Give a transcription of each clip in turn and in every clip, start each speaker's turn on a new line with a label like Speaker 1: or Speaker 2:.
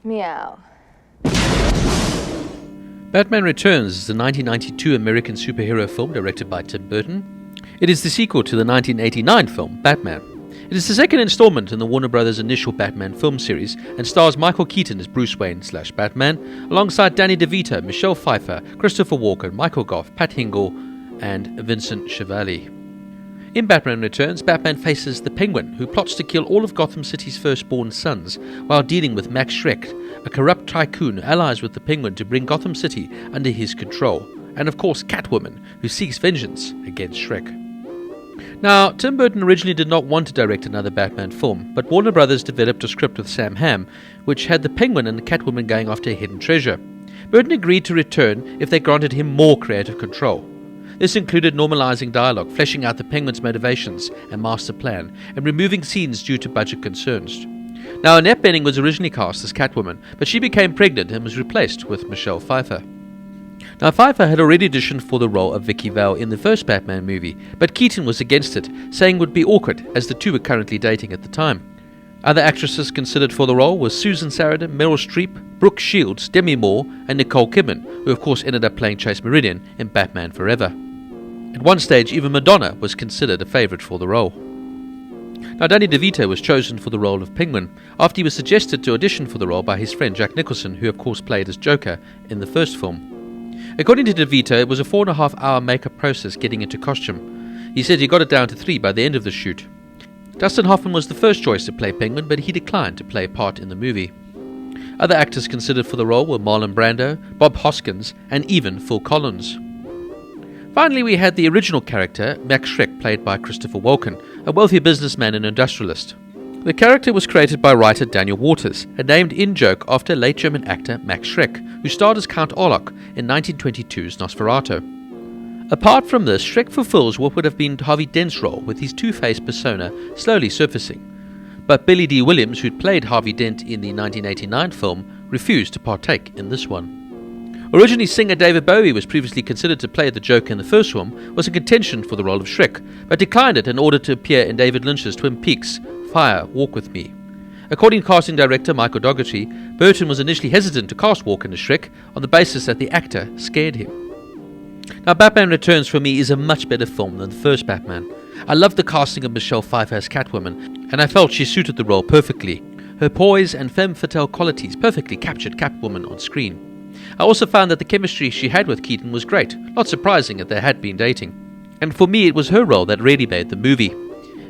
Speaker 1: Meow.
Speaker 2: Batman Returns is a 1992 American superhero film directed by Tim Burton. It is the sequel to the 1989 film Batman. It is the second installment in the Warner Brothers' initial Batman film series and stars Michael Keaton as Bruce Wayne/Batman, alongside Danny DeVito, Michelle Pfeiffer, Christopher Walken, Michael Gough, Pat Hingle, and Vincent Schiavelli. In Batman Returns, Batman faces the Penguin, who plots to kill all of Gotham City's firstborn sons, while dealing with Max Shreck, a corrupt tycoon who allies with the Penguin to bring Gotham City under his control, and of course Catwoman, who seeks vengeance against Shreck. Now, Tim Burton originally did not want to direct another Batman film, but Warner Brothers developed a script with Sam Hamm, which had the Penguin and the Catwoman going after a hidden treasure. Burton agreed to return if they granted him more creative control. This included normalizing dialogue, fleshing out the Penguin's motivations and master plan, and removing scenes due to budget concerns. Now, Annette Bening was originally cast as Catwoman, but she became pregnant and was replaced with Michelle Pfeiffer. Now, Pfeiffer had already auditioned for the role of Vicky Vale in the first Batman movie, but Keaton was against it, saying it would be awkward, as the two were currently dating at the time. Other actresses considered for the role were Susan Sarandon, Meryl Streep, Brooke Shields, Demi Moore, and Nicole Kidman, who of course ended up playing Chase Meridian in Batman Forever. At one stage, even Madonna was considered a favourite for the role. Now, Danny DeVito was chosen for the role of Penguin, after he was suggested to audition for the role by his friend Jack Nicholson, who of course played as Joker in the first film. According to DeVito, it was a 4.5-hour makeup process getting into costume. He said he got it down to 3 by the end of the shoot. Dustin Hoffman was the first choice to play Penguin, but he declined to play a part in the movie. Other actors considered for the role were Marlon Brando, Bob Hoskins, and even Phil Collins. Finally, we had the original character, Max Shreck, played by Christopher Walken, a wealthy businessman and industrialist. The character was created by writer Daniel Waters, and named in joke after late German actor Max Shreck, who starred as Count Orlok in 1922's Nosferatu. Apart from this, Shreck fulfills what would have been Harvey Dent's role, with his two-faced persona slowly surfacing. But Billy D. Williams, who'd played Harvey Dent in the 1989 film, refused to partake in this one. Originally, singer David Bowie was previously considered to play the Joker in the first film, was in contention for the role of Shreck, but declined it in order to appear in David Lynch's Twin Peaks' Fire, Walk With Me. According to casting director Michael Dougherty, Burton was initially hesitant to cast Walken as Shreck on the basis that the actor scared him. Now, Batman Returns for me is a much better film than the first Batman. I loved the casting of Michelle Pfeiffer as Catwoman, and I felt she suited the role perfectly. Her poise and femme fatale qualities perfectly captured Catwoman on screen. I also found that the chemistry she had with Keaton was great, not surprising that they had been dating. And for me, it was her role that really made the movie.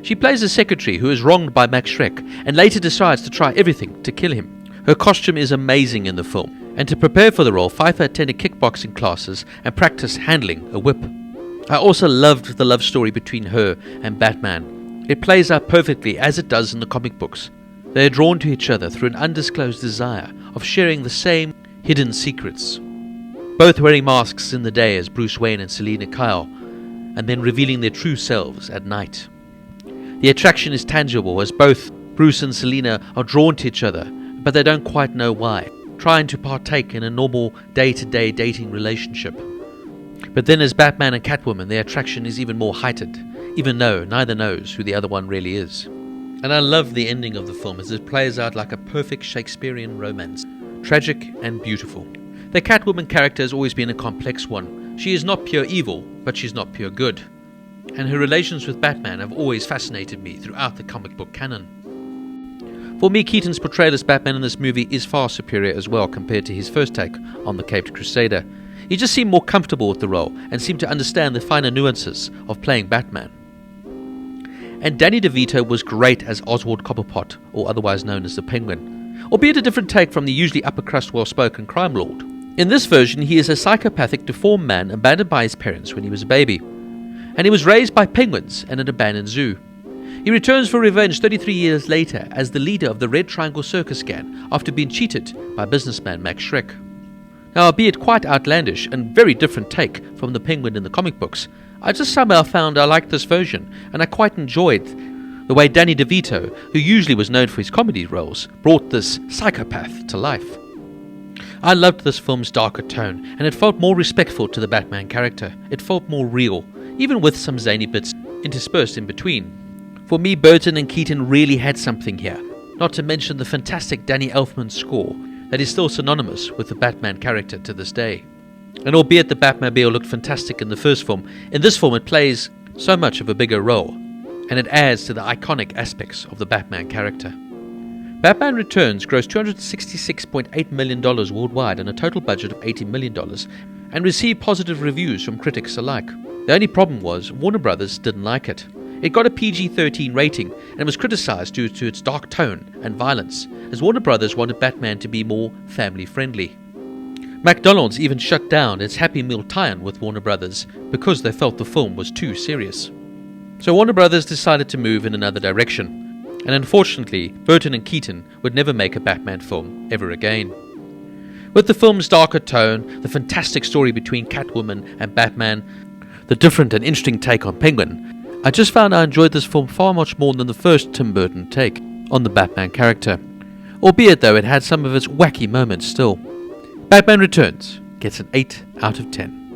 Speaker 2: She plays a secretary who is wronged by Max Shreck and later decides to try everything to kill him. Her costume is amazing in the film, and to prepare for the role, Pfeiffer attended kickboxing classes and practiced handling a whip. I also loved the love story between her and Batman. It plays out perfectly as it does in the comic books. They are drawn to each other through an undisclosed desire of sharing the same hidden secrets. Both wearing masks in the day as Bruce Wayne and Selina Kyle, and then revealing their true selves at night. The attraction is tangible as both Bruce and Selina are drawn to each other, but they don't quite know why, trying to partake in a normal day-to-day dating relationship. But then as Batman and Catwoman, their attraction is even more heightened, even though neither knows who the other one really is. And I love the ending of the film as it plays out like a perfect Shakespearean romance. Tragic and beautiful. The Catwoman character has always been a complex one. She is not pure evil, but she's not pure good. And her relations with Batman have always fascinated me throughout the comic book canon. For me, Keaton's portrayal as Batman in this movie is far superior as well compared to his first take on the Caped Crusader. He just seemed more comfortable with the role and seemed to understand the finer nuances of playing Batman. And Danny DeVito was great as Oswald Cobblepot, or otherwise known as the Penguin, albeit a different take from the usually upper-crust, well-spoken crime lord. In this version, he is a psychopathic, deformed man abandoned by his parents when he was a baby, and he was raised by penguins in an abandoned zoo. He returns for revenge 33 years later as the leader of the Red Triangle Circus Gang after being cheated by businessman Max Shreck. Now, albeit quite outlandish and very different take from the Penguin in the comic books, I just somehow found I liked this version, and I quite enjoyed the way Danny DeVito, who usually was known for his comedy roles, brought this psychopath to life. I loved this film's darker tone, and it felt more respectful to the Batman character. It felt more real, even with some zany bits interspersed in between. For me, Burton and Keaton really had something here, not to mention the fantastic Danny Elfman score. that is still synonymous with the Batman character to this day. And albeit the Batmobile looked fantastic in the first film, in this film it plays so much of a bigger role, and it adds to the iconic aspects of the Batman character. Batman Returns grossed $266.8 million worldwide on a total budget of $80 million and received positive reviews from critics alike. The only problem was Warner Brothers didn't like it. It got a PG-13 rating and was criticized due to its dark tone and violence, as Warner Brothers wanted Batman to be more family-friendly. McDonald's even shut down its Happy Meal tie-in with Warner Brothers because they felt the film was too serious. So Warner Brothers decided to move in another direction. And unfortunately, Burton and Keaton would never make a Batman film ever again. With the film's darker tone, the fantastic story between Catwoman and Batman, the different and interesting take on Penguin, I just found I enjoyed this film far much more than the first Tim Burton take on the Batman character. Albeit though it had some of its wacky moments still. Batman Returns gets an 8 out of 10.